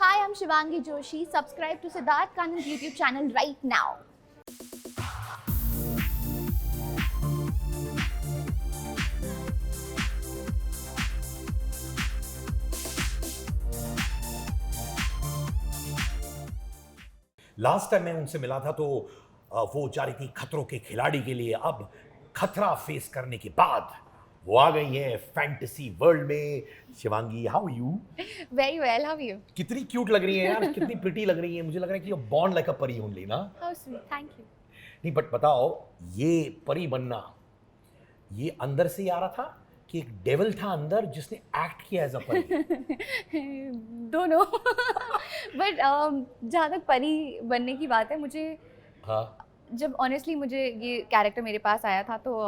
Hi, I'm Shivangi Joshi. Subscribe to Siddharth Kanan's YouTube channel right now. Last time मैं उनसे मिला था तो वो जा रही थी खतरों के खिलाड़ी के लिए। अब खतरा फेस करने के बाद वो आ गई है फैंटेसी वर्ल्ड में। Shivangi, how you? Very well, how are you? कितनी क्यूट लग रही है यार, कितनी प्रिटी लग रही है। मुझे लग रहा है कि यू बॉर्न लाइक अ परी ओनली ना। How sweet, thank you. नहीं बट बताओ, ये परी बनना ये अंदर से ही आ रहा था कि एक डेविल था अंदर जिसने एक्ट किया एज अ परी? Don't know. But जहाँ तक परी बनने की बात है, मुझे हाँ जब ऑनेस्टली मुझे ये कैरेक्टर मेरे पास आया था तो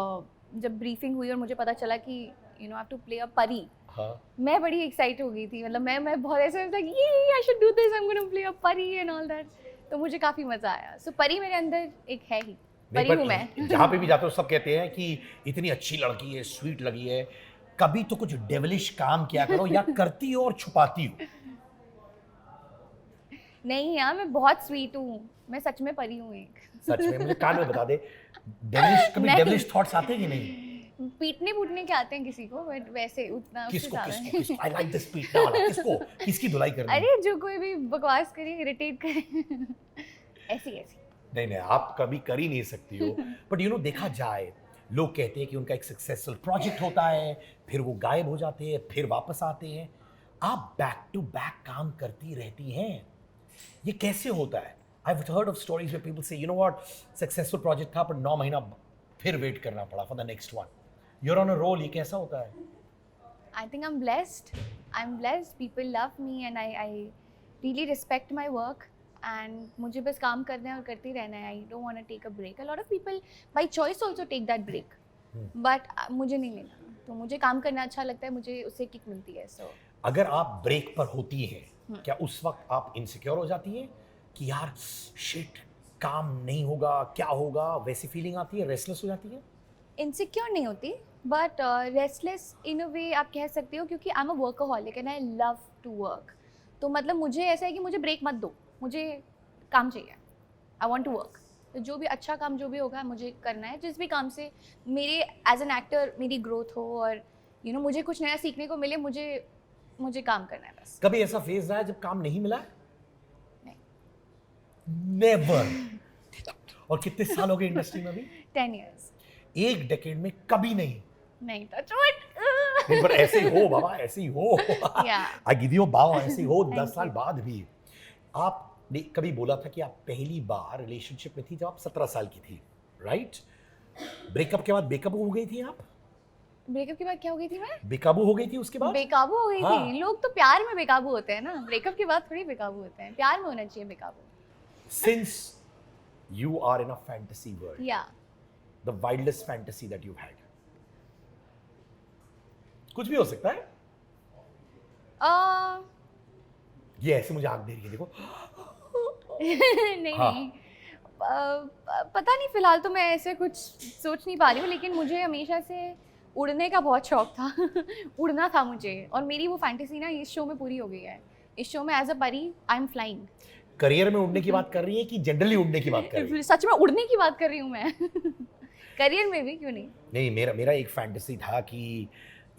जब ब्रीफिंग हुई और मुझे पता चला कि you know I have to play a परी, हाँ। मैं बड़ी एक्साइट हो गई थी। मतलब मैं बहुत ऐसे लाइक ये I should do this, I am gonna play a परी एंड ऑल दैट। तो मुझे काफ़ी मज़ा आया। सो परी मेरे अंदर एक है ही, परी हूँ मैं। जहाँ पे भी जाते हो सब कहते हैं कि इतनी अच्छी लड़की है, स्वीट लगी है, कभी तो कुछ डेविलिश काम किया करो। या करती हो और छुपाती हो? नहीं यार, मैं बहुत स्वीट हूँ, मैं सच में परी हूँ एक। सच में? मुझे कान में बता दे, डेविलिश कभी नहीं। डेविलिश थॉट्स आते हैं कि नहीं? पीटने पूटने के आते हैं किसी को, बट वैसे उतना उससे किसको ज़्यादा किसको नहीं। किसको आई लाइक दिस पीटने वाला, किसको किसकी धुलाई करनी है? अरे जो कोई भी बकवास करे, इरिटेट करे, ऐसी ऐसी। नहीं नहीं, आप कभी कर ही नहीं सकती हो। बट यू नो, देखा जाए लोग कहते हैं कि उनका एक सक्सेसफुल प्रोजेक्ट होता है, फिर वो गायब हो जाते हैं, फिर वापस आते हैं। आप बैक टू बैक काम करती रहती हैं, ये कैसे होता है? I've heard of stories where people say, you know what, successful project था पर 9 महीना फिर वेट करना पड़ा for the next one. You're on a roll, ये कैसा होता है? I think I'm blessed. I'm blessed. People love me and I really respect my work. And मुझे बस काम करना है और करते रहना है. I don't want to take a break. A lot of people by choice also take that break. But मुझे नहीं लेना. तो मुझे काम करना अच्छा लगता है, मुझे उससे किक मिलती है. So अगर आप ब्रेक पर होती हैं, क्या उस वक्त आप इनसिक्योर हो जाती हैं कि यार शिट, काम नहीं होगा, क्या होगा? वैसी फीलिंग आती है, रेस्टलेस हो जाती है? इनसिक्योर नहीं होती, बट रेस्टलेस इन अ वे आप कह सकते हो, क्योंकि I am a workaholic and I love to work. तो मतलब मुझे ऐसा है कि मुझे ब्रेक मत दो, मुझे काम चाहिए, आई वांट टू वर्क। तो जो भी अच्छा काम जो भी होगा मुझे करना है, जिस भी काम से मेरे एज एन एक्टर मेरी ग्रोथ हो और यू नो मुझे कुछ नया सीखने को मिले, मुझे काम करना है बस। कभी ऐसा फेज रहा है जब काम नहीं मिला? नहीं। नेवर। और कितने साल हो गए इंडस्ट्री में अभी? 10 years। एक डेकेड में कभी नहीं? नहीं था चोट। नहीं, पर ऐसे ही हो बाबा, ऐसे ही हो। Yeah. आई गिव यू बाव, ऐसे ही हो। Thank 10 साल you. बाद भी आपने कभी बोला था कि आप पहली बार रिलेशनशिप में थी जब आप 17 साल की थी, राइट? ब्रेकअप के बाद बेकाबू हो गई थी आप? ब्रेकअप के बाद क्या हो गई थी मैं? बेकाबू हो गई थी उसके बाद? बेकाबू हो गई हाँ। थी। लोग तो प्यार में बेकाबू होते हैं ना, ब्रेकअप के बाद थोड़ी बेकाबू होते हैं, प्यार में होना चाहिए बेकाबू। Since you are in a fantasy world, या the wildest fantasy that you've had, कुछ भी हो सकता है। ये ऐसे मुझे आग दे रही है, देखो। नहीं हाँ। नहीं, पता नहीं, फिलहाल तो मैं ऐसे कुछ सोच नहीं पा रही हूँ, लेकिन मुझे हमेशा से उड़ने का बहुत शौक था। उड़ना था मुझे, और मेरी वो फैंटेसी ना इस शो में पूरी हो गई है। इस शो में एज अ परी आई एम फ्लाइंग। करियर में उड़ने की बात कर रही है कि जनरली उड़ने की बात कर रही है? सच में उड़ने की बात कर रही हूँ मैं। करियर में भी क्यों नहीं। नहीं, मेरा एक फैंटेसी था कि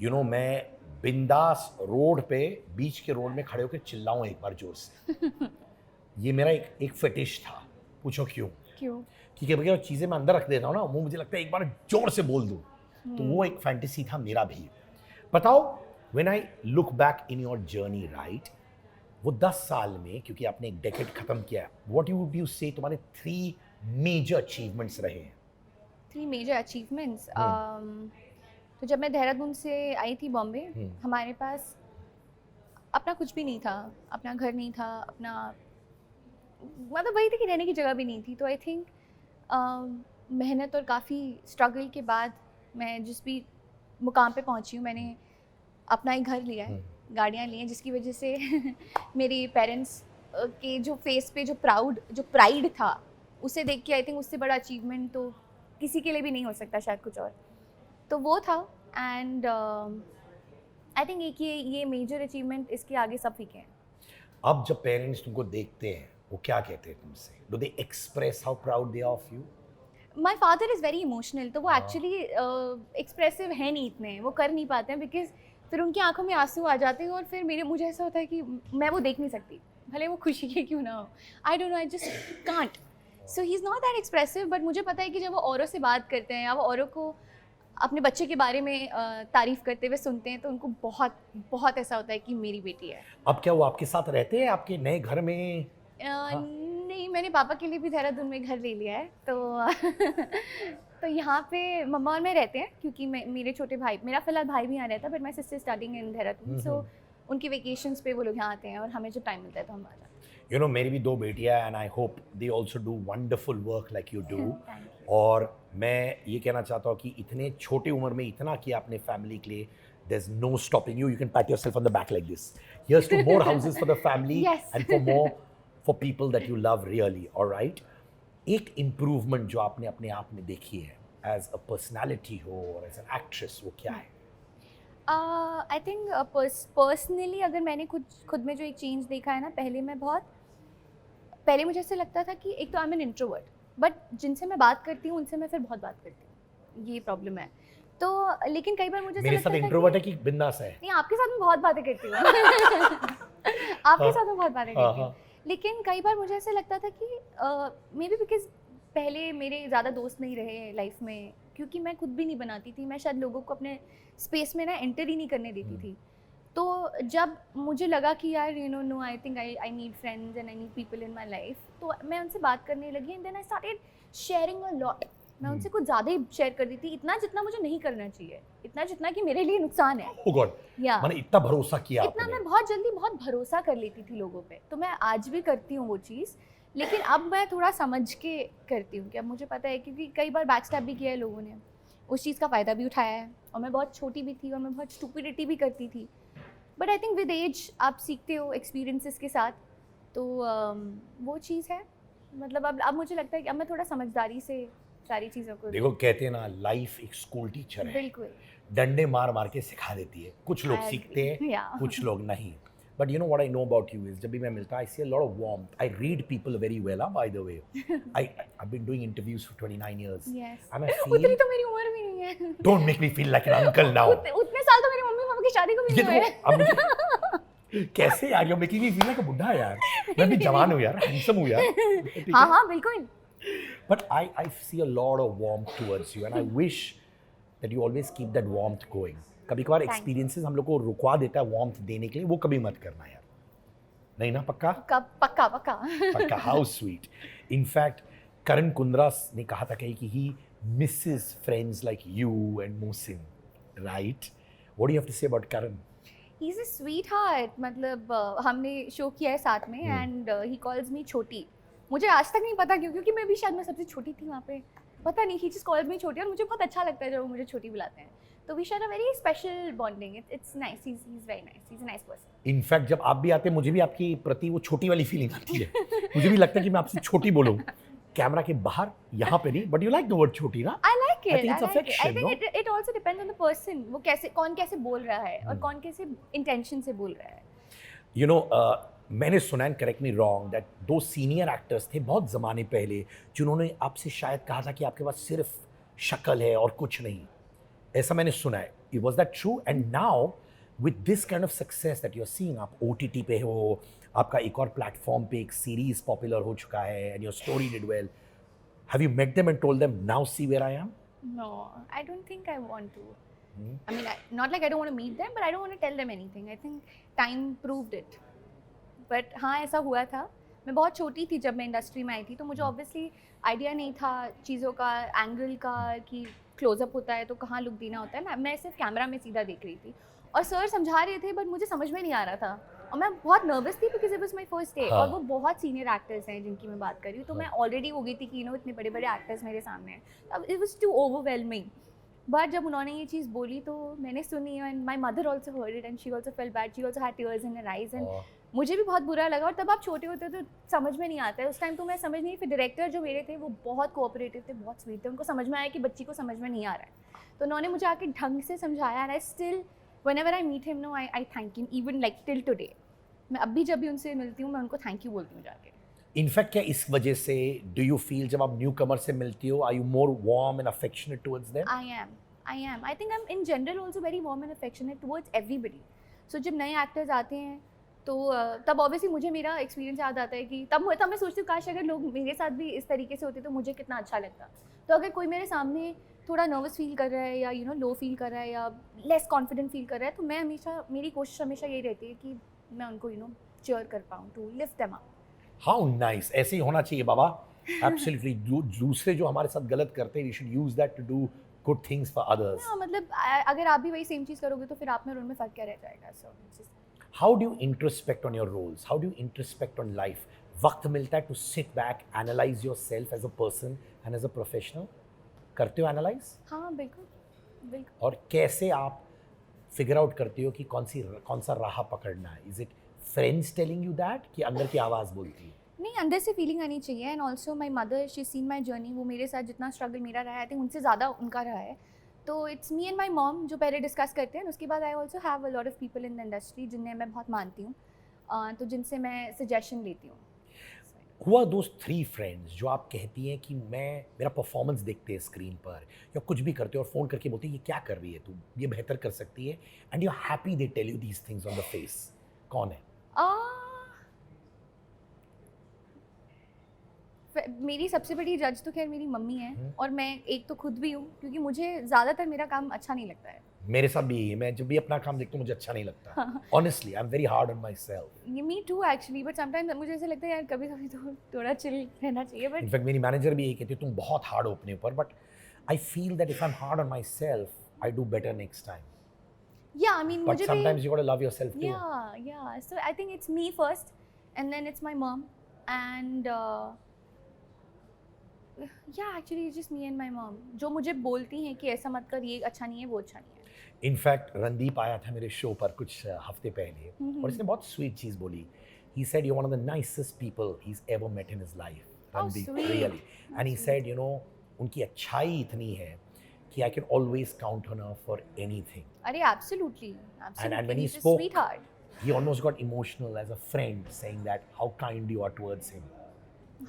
यू नो मैं बिंदास रोड पे, बीच के रोड में खड़े होकर चिल्लाऊं एक बार जोर से। ये मेरा एक फेटिश था। पूछो क्यों? क्यों? क्योंकि भैया चीज़ें मैं अंदर रख देता हूँ ना, वो मुझे लगता है एक बार जोर से बोल दूँ। तो वो एक फैंटेसी था मेरा भी। बताओ, when I look back in your journey, right, वो 10 साल में, क्योंकि आपने एक डेकेड खत्म किया है, व्हाट वुड यू से तुम्हारे 3 मेजर अचीवमेंट्स रहे हैं? 3 मेजर अचीवमेंट्स। तो जब मैं देहरादून से आई थी बॉम्बे, हमारे पास अपना कुछ भी नहीं था, अपना घर नहीं था, अपना मतलब वही थी कि रहने की जगह भी नहीं थी। तो आई थिंक मेहनत और काफ़ी स्ट्रगल के बाद मैं जिस भी मुकाम पे पहुंची हूँ, मैंने अपना एक घर लिया है, गाड़ियाँ ली हैं, जिसकी वजह से मेरे पेरेंट्स के जो फेस पे जो प्राइड था, उसे देख के आई थिंक उससे बड़ा अचीवमेंट तो किसी के लिए भी नहीं हो सकता शायद कुछ और। तो वो था। एंड आई थिंक एक ये मेजर अचीवमेंट, इसके आगे सब फीके हैं। अब जब पेरेंट्स तुमको देखते हैं वो क्या कहते हैं तुमसे? Do they express how proud they are of you? My father is very emotional, तो वो हाँ। एक्चुअली एक्सप्रेसिव है नहीं इतने, वो कर नहीं पाते हैं बिकॉज फिर उनकी आंखों में आंसू आ जाते हैं और फिर मुझे ऐसा होता है कि मैं वो देख नहीं सकती, भले वो खुशी के क्यों ना हो। I don't know, I just can't. So he is not that expressive, but मुझे पता है कि जब वो औरों से बात करते हैं या वो औरों को अपने बच्चे के बारे में तारीफ़ करते हुए सुनते हैं तो उनको बहुत बहुत ऐसा होता है कि मेरी बेटी है। अब क्या वो आपके साथ रहते हैं आपके नए घर में? नहीं, मैंने पापा के लिए भी देहरादून में घर ले लिया है, तो तो यहाँ पे मम्मा और मैं रहते हैं क्योंकि मेरे छोटे भाई, मेरा फिलहाल भाई भी यहाँ रहता है, but my sister studying in Dehradun, so उनकी वेकेशंस पे वो लोग यहाँ आते हैं और हमें जब टाइम मिलता है तो हम आ जाते हैं। यू नो मेरी भी 2 बेटियां and I hope they also do wonderful work like you do. Thank you. और मैं ये कहना चाहता हूँ कि इतने छोटे उम्र में इतना किया अपने फैमिली के लिए, there's no stopping you. You can pat yourself on the back like this. Here's to more houses for the family Yes. and for more for people that you love really. All right. एक improvement जो आपने अपने आप में देखी है as a personality हो और as an actress, वो क्या है? आई थिंक पर्सनली अगर मैंने खुद में जो एक चेंज देखा है ना, पहले मुझे ऐसे लगता था कि एक तो I am an introvert, but जिनसे मैं बात करती हूँ उनसे मैं फिर बहुत बात करती हूँ, ये प्रॉब्लम है। तो लेकिन कई बार मुझे मेरे साथ इंट्रोवर्ट है कि बिंदास है? नहीं, आपके साथ मैं बहुत बातें करती हूँ आपके साथ मैं बहुत बातें करती हूँ, लेकिन कई बार मुझे ऐसे लगता था कि मे बी बिकॉज पहले मेरे ज़्यादा दोस्त नहीं रहे लाइफ में, क्योंकि मैं खुद भी नहीं बनाती थी, मैं शायद लोगों को अपने स्पेस में ना एंटर ही नहीं करने देती थी। तो जब मुझे लगा कि यार no I think I need friends and I need people in my life, तो मैं उनसे बात करने लगी and then I started sharing a lot. मैं उनसे कुछ ज़्यादा ही शेयर कर दी थी, इतना जितना मुझे नहीं करना चाहिए, इतना जितना कि मेरे लिए नुकसान है। Oh God. या मैंने इतना भरोसा किया इतना आपने। मैं बहुत जल्दी बहुत भरोसा कर लेती थी लोगों पे, तो मैं आज भी करती हूँ वो चीज़, लेकिन अब मैं थोड़ा समझ के करती हूँ कि अब मुझे पता है, क्योंकि कई बार बैकस्टैब भी किया है लोगों ने, उस चीज़ का फ़ायदा भी उठाया है, और मैं बहुत छोटी भी थी और मैं बहुत स्टुपिडिटी भी करती थी, but I think with age आप सीखते हो एक्सपीरियंसेस के साथ, तो वो चीज़ है। मतलब अब मुझे लगता है कि अब मैं थोड़ा समझदारी से सारी चीज़ों को देखो कहते हैं ना, लाइफ एक स्कूल टीचर है, बिल्कुल। डंडे मार मार के सिखा देती है। कुछ लोग I agree. सीखते हैं, Yeah. कुछ लोग नहीं। But you know what I know about you is, जब भी मैं मिलता I see a lot of warmth. I read people very well, by the way. I have been doing interviews for 29 years Yes. And I उतनी feel, तो मेरी उम्र भी नहीं है। Don't make me feel like an uncle now. उतने साल तो मेरी मम्मी पापा की शादी को भी ये नहीं हुए। तो अब मुझे कैसे यार, you are making me feel like a बुड्ढा यार। मैं भी जवान हूँ यार, हैंडसम हूँ यार। ठीक हाँ है? हाँ बिल्कुल। But I see a lot of warmth towards you and I wish that you always keep that warmth going. कभी कभार Thank you. experiences हम लोग को रुकवा देता है warmth देने के लिए, वो कभी मत करना यार। नहीं ना, पक्का? पक्का पक्का। पक्का। How sweet. In fact, करण कुंद्रा ने कहा था कहीं कि he misses friends like you and Mohsin, right? What do you have to say about Karan? He's a sweetheart, मतलब हमने शो किया है साथ में एंड ही कॉल्स मी छोटी। मुझे आज तक नहीं पता क्यों, क्योंकि मैं सबसे छोटी थी वहाँ पे, पता नहीं, ही जस्ट कॉल्स मी छोटी, और मुझे बहुत अच्छा लगता है जब वो मुझे छोटी बुलाते हैं, तो we share a very special bonding. It's nice, he is very nice, he is a nice person. In fact जब आप भी आते हैं मुझे भी आपकी प्रति वो छोटी वाली फीलिंग आती है। मुझे भी लगता है कि मैं आपसे छोटी बोलूं, कैमरा के बाहर, यहाँ पे नहीं, but you like the word छोटी ना? I like I it. think it's I like it. I affection, think it also depends on the person. वो कौन कैसे बोल रहा है और कौन कैसे इंटेंशन से बोल रहा है। यू नो मैंने सुना, and correct me wrong, that 2 senior actors थे बहुत ज़माने पहले जिन्होंने आपसे शायद कहा था कि आपके पास सिर्फ शक्ल है और कुछ नहीं। ऐसा मैंने सुना है। Was that true? And now with this kind of success that you're seeing, आप OTT पे हो, आपका एक और प्लेटफॉर्म पे एक सीरीज पॉपुलर हो चुका है, and your story did well. Have you met them and told them, now see where I am? No, I don't think I want to. I mean, not like I don't want to meet them, but I don't want to tell them anything. I think time proved it. But हाँ, ऐसा हुआ था। मैं बहुत छोटी थी जब मैं इंडस्ट्री में आई थी, तो मुझे ऑब्वियसली आइडिया नहीं था चीज़ों का, एंगल का, कि क्लोजअप होता है तो कहाँ लुक देना होता है। मैं सिर्फ कैमरा में सीधा देख रही थी और सर समझा रहे थे, बट मुझे समझ में नहीं आ रहा था और मैं बहुत नर्वस थी because it was my first day. और वो बहुत सीनियर एक्टर्स हैं जिनकी मैं बात कर रही हूँ, तो मैं ऑलरेडी हो गई थी कि इतने बड़े बड़े एक्टर्स मेरे सामने हैं। अब it was too overwhelming, but जब उन्होंने ये चीज़ बोली तो मैंने सुनी, and my mother also heard it and she also felt bad, she also had tears in her eyes, and मुझे भी बहुत बुरा लगा। और तब आप छोटे होते हो तो समझ में नहीं आता है, उस टाइम तो मैं समझ नहीं। फिर डायरेक्टर जो मेरे थे वो बहुत कोऑपरेटिव थे, बहुत स्वीट थे, उनको समझ में आया कि बच्ची को समझ में नहीं आ रहा है, तो उन्होंने मुझे आके ढंग से समझाया, and I still whenever I meet him now, I thank him even like till today. मैं अब भी जब भी उनसे मिलती हूँ मैं उनको थैंक यू बोलती हूँ जाके। इनफैक्ट क्या इस वजह से डू यू फील जब आप न्यू कमर से मिलती हो, are you more warm and affectionate towards them? I am I think I am in general also very warm and affectionate towards everybody. So जब नए एक्टर्स आते हैं तो तब ऑब्वियसली मुझे मेरा एक्सपीरियंस याद आता है कि तब मैं सोचती हूँ काश अगर लोग मेरे साथ भी इस तरीके से होते तो मुझे कितना अच्छा लगता। तो अगर कोई मेरे सामने थोड़ा नर्वस फील कर रहा है या लो फील कर रहा है या लेस कॉन्फिडेंट फील कर रहा है तो मैं हमेशा, मेरी कोशिश हमेशा यही रहती है कि मैं उनको चीयर कर पाऊँ, to lift them up. How nice, ऐसे ही होना चाहिए बाबा। एब्सोल्युटली। दूसरे जो हमारे साथ गलत करते हैं, we should use that to do good things for others. हाँ, मतलब अगर आप भी वही सेम चीज़ करोगे तो फिर आप में और उनमें फ़र्क क्या रह जाएगा। So how do you introspect on your roles? How do you introspect on life? वक्त मिलता है to sit back, analyse yourself as a person and as a professional? करते हो एनालाइज? हाँ बिल्कुल बिल्कुल। और कैसे आप फिगर आउट करते हो कि कौन सा राह पकड़ना है? Is it friends telling you that कि अंदर की आवाज़ बोलती है? नहीं, अंदर से फीलिंग आनी चाहिए। And also my mother, she seen my journey. वो मेरे साथ जितना स्ट्रगल मेरा रहा है आई थिंक उनसे ज़्यादा उनका रहा है। तो it's me and my mom जो पहले डिस्कस करते हैं, उसके बाद I also have a lot of people in the industry जिन्हें मैं बहुत मानती हूँ, तो जिनसे मैं सजेशन लेती हूँ। हुआ दोस्त 3 फ्रेंड्स जो आप कहती हैं कि मेरा परफॉर्मेंस देखते हैं स्क्रीन पर या कुछ भी करते हो और फ़ोन करके बोलते हैं ये क्या कर रही है तू, ये बेहतर कर सकती है, and you are happy they tell you these things on the face? कौन है? मेरी सबसे बड़ी जज तो खैर मेरी मम्मी है, और मैं एक तो खुद भी हूँ, क्योंकि मुझे ज़्यादातर मेरा काम अच्छा नहीं लगता है। मेरे साथ भी यही है, मैं जब भी अपना काम देखता हूँ मुझे अच्छा नहीं लगता। Honestly I am very hard on myself. Yeah me too actually, but sometimes मुझे ऐसा लगता है यार कभी कभी तो थोड़ा चिल रहना चाहिए। बट इनफैक्ट मेरी मैनेजर भी यही कहती है तुम बहुत हार्ड हो अपने ऊपर, but I feel that if I am hard on myself I do better next time. Yeah I mean but मुझे भी, sometimes you got to love yourself too. Yeah so I think it's me first and then it's my mom and yeah actually it's just me and my mom जो मुझे बोलती हैं कि ऐसा मत कर, ये अच्छा नहीं है, वो अच्छा नहीं है। इनफैक्ट रणदीप आया था मेरे शो पर कुछ हफ्ते पहले और इसने बहुत स्वीट चीज़ बोली। He said you're one of the nicest people he's ever met in his life. Randeep, sweet. really. And he said, you know, उनकी अच्छाई इतनी है कि I can always count on her for anything. अरे absolutely, absolutely. And when he He's a spoke, sweetheart. he almost got emotional as a friend, saying that how kind you are towards him.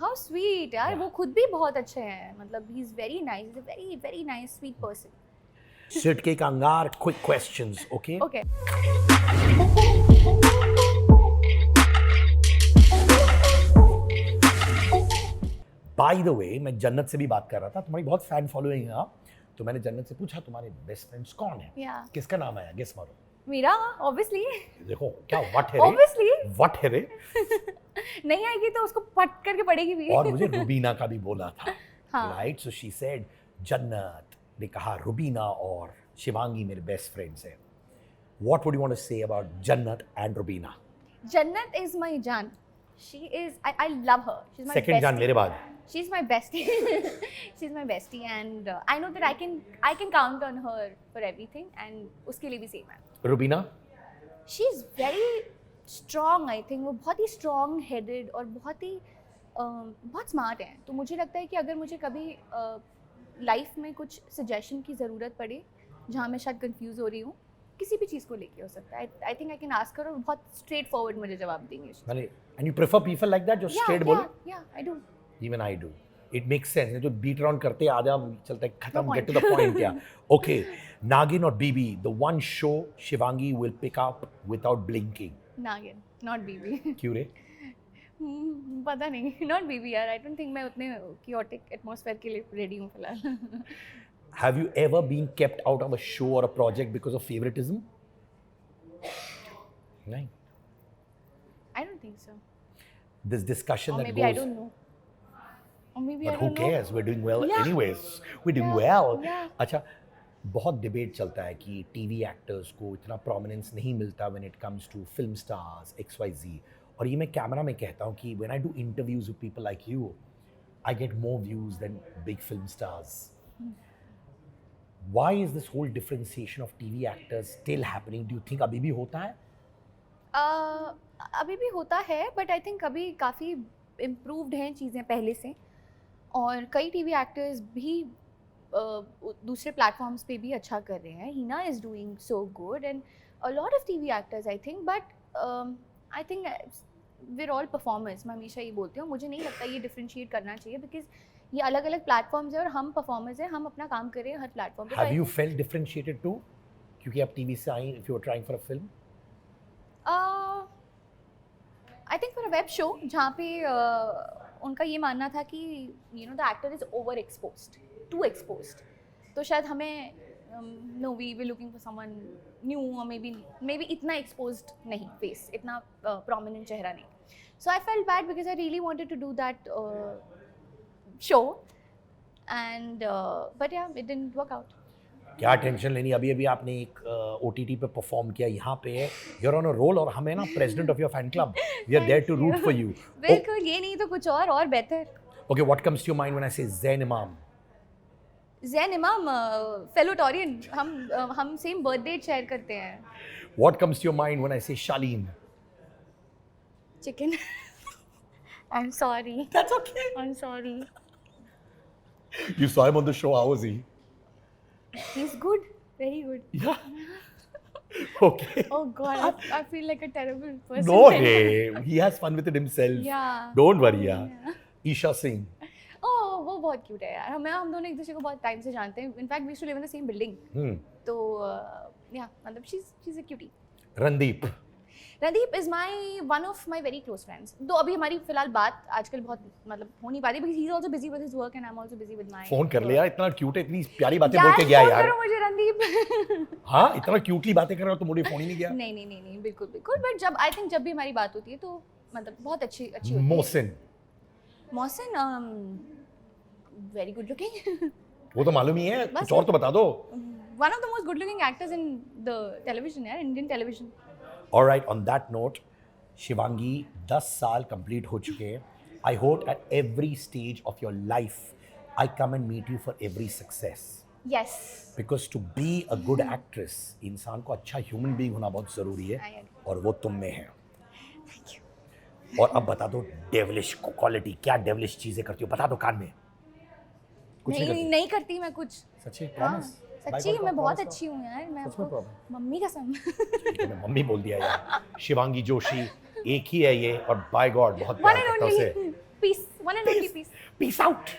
How sweet यार, Yeah. वो खुद भी बहुत अच्छे हैं, मतलब he's very nice, he's a very very nice sweet person. Sirke Kangar, quick questions, okay? Okay. Bye the वे, मैं जन्नत से भी बात कर रहा था, तुम्हारी बहुत फैन फॉलोइंग है आप, तो मैंने जन्नत से पूछा तुम्हारे बेस्ट फ्रेंड्स कौन है? Yeah. किसका नाम आया? गेस मारो। मेरा obviously. देखो क्या व्हाट है रे? Obviously. व्हाट है रे? नहीं आएगी तो उसको पट करके पड़ेगी भी। और मुझे रुबीना का भी बोला था, हाँ। राइट? सो शी सेड जन्नत ने कहा रुबीना और शिवांगी मेरे बेस्ट फ्रेंड्स हैं। What would you want to say about Jannat and Rubina? Jannat is my जान. She is, I love her. She's my second जान मेरे बाद। She's my bestie. She's my bestie, and I know that I can count on her for everything, and उसके लिए भी same है. Rubina? She's very strong, I think. वो बहुत ही strong headed और बहुत smart है. तो मुझे लगता है कि अगर मुझे कभी लाइफ में कुछ suggestion की ज़रूरत पड़े जहाँ मैं शायद confuse हो रही हूँ, किसी भी चीज़ को लेके हो सकता है, I think I can ask her और बहुत स्ट्रेट फॉरवर्ड मुझे जवाब देंगे. And you prefer people like that जो स्ट्रेट बोले? Yeah I do. Even I do. It makes sense. जो बीट अराउंड करते हैं आजा चलता है खत्म, point. Get to the point. Yeah okay, Naagin और BB, the one show Shivangi will pick up without blinking. Naagin, not BB. क्यों रे? पता नहीं, नॉट बीबी यार. आई डोंट थिंक मैं उतने chaotic एटमॉस्फेयर के लिए रेडी हूँ फिलहाल. Have you ever been kept out of a show or a project because of favoritism? No. I don't think so. This discussion Or that maybe goes. I don't know. Or maybe But I who don't know. cares? We're doing well Yeah. anyways. We're doing Yeah, well. yeah. अच्छा, बहुत debate चलता है कि TV actors को इतना prominence नहीं मिलता when it comes to film stars XYZ. और ये मैं कैमरा में कहता हूँ कि when I do interviews with people like you, I get more views than big film stars. Why is this whole differentiation of TV actors still happening? Do you think अभी भी होता है? अभी भी होता है, बट आई थिंक अभी काफ़ी इम्प्रूव्ड हैं चीज़ें पहले से, और कई टीवी एक्टर्स भी दूसरे प्लेटफॉर्म्स पे भी अच्छा कर रहे हैं. Hina is doing so good and a lot of TV actors I think, but I think we're all performers, मैं हमेशा ये बोलती हूँ, मुझे नहीं लगता ये डिफरेंशिएट करना चाहिए बिकॉज ये अलग अलग प्लेटफॉर्म्स है और हम परफॉर्मर्स हैं, हम अपना काम कर रहे हैं हर प्लेटफॉर्म पे. Have you felt differentiated to, क्योंकि आप टीवी से आई, if you are trying for a film? I think for a web show जहाँ पे उनका ये मानना था कि you know the actor is over exposed, to exposed, तो शायद हमें no we we looking for someone new और मे बी इतना एक्सपोज्ड नहीं, फेस इतना प्रोमिनेंट चेहरा नहीं. So I felt bad because I really wanted to do that show and but yeah it didn't work out. क्या tension लेनी, अभी अभी आपने एक OTT पे परफॉर्म किया, यहाँ पे you are on a roll, और हमें ना president of your fan club, we are there to root for you. बिल्कुल, ये नहीं तो कुछ और बेहतर. Okay, what comes to your mind when I say Zain इमाम? ज़ैन इमाम फेलो टोरियन, हम सेम बर्थडे शेयर करते हैं. What comes to your mind when I say Shaleen? Chicken. I am sorry. That's okay. I am sorry. You saw him on the show, how was he? He's good, very good. Yeah. Okay. Oh God, I feel like a terrible person. No way. He has fun with it himself. Yeah. Don't worry, yeah. Isha Singh. Oh, वो बहुत cute है यार. हम दोनों एक दूसरे को बहुत टाइम से जानते हैं. In fact, we used to live in the same building. तो yeah, मतलब she's a cutie. Randeep. Randeep is one of my very close friends. तो अभी हमारी फिलहाल बात आजकल बहुत मतलब हो नहीं पाती because he's also busy with his work and I'm also busy with my. Phone कर लिया, इतना क्यूट है, इतनी प्यारी बातें बोल के गया यार. करो मुझे रणदीप. हाँ, इतना क्यूटली बातें कर रहा हो तो मुझे फोन ही नहीं किया. नहीं बिल्कुल बट जब आई थिंक जब भी हमारी बात होती है तो मतलब बहुत अच्छी होती है. Mohsin very good looking. वो तो मालूम ही है, कुछ और तो बता दो. One of the most good looking actors in the television यार, Indian television. All right, on that note, Shivangi 10 साल कंप्लीट हो चुके हैं. I hope at every stage of your life, I come and meet you for every success. Yes. Because to be a good actress, इंसान को अच्छा human being होना बहुत ज़रूरी है, और वो तुम में है. Thank you. और अब बता दो devilish quality, क्या devilish चीज़ें करती हो, बता दो कान में. कुछ नहीं करती मैं कुछ. सच्ची? Promise? सच्ची मैं बहुत अच्छी हूँ यार. मैं आपको मम्मी कसम. मम्मी बोल दिया यार. शिवांगी जोशी एक ही है ये, और बाय गॉड बहुत प्यार करता हूँ उसे. Peace. One and only peace. Peace out.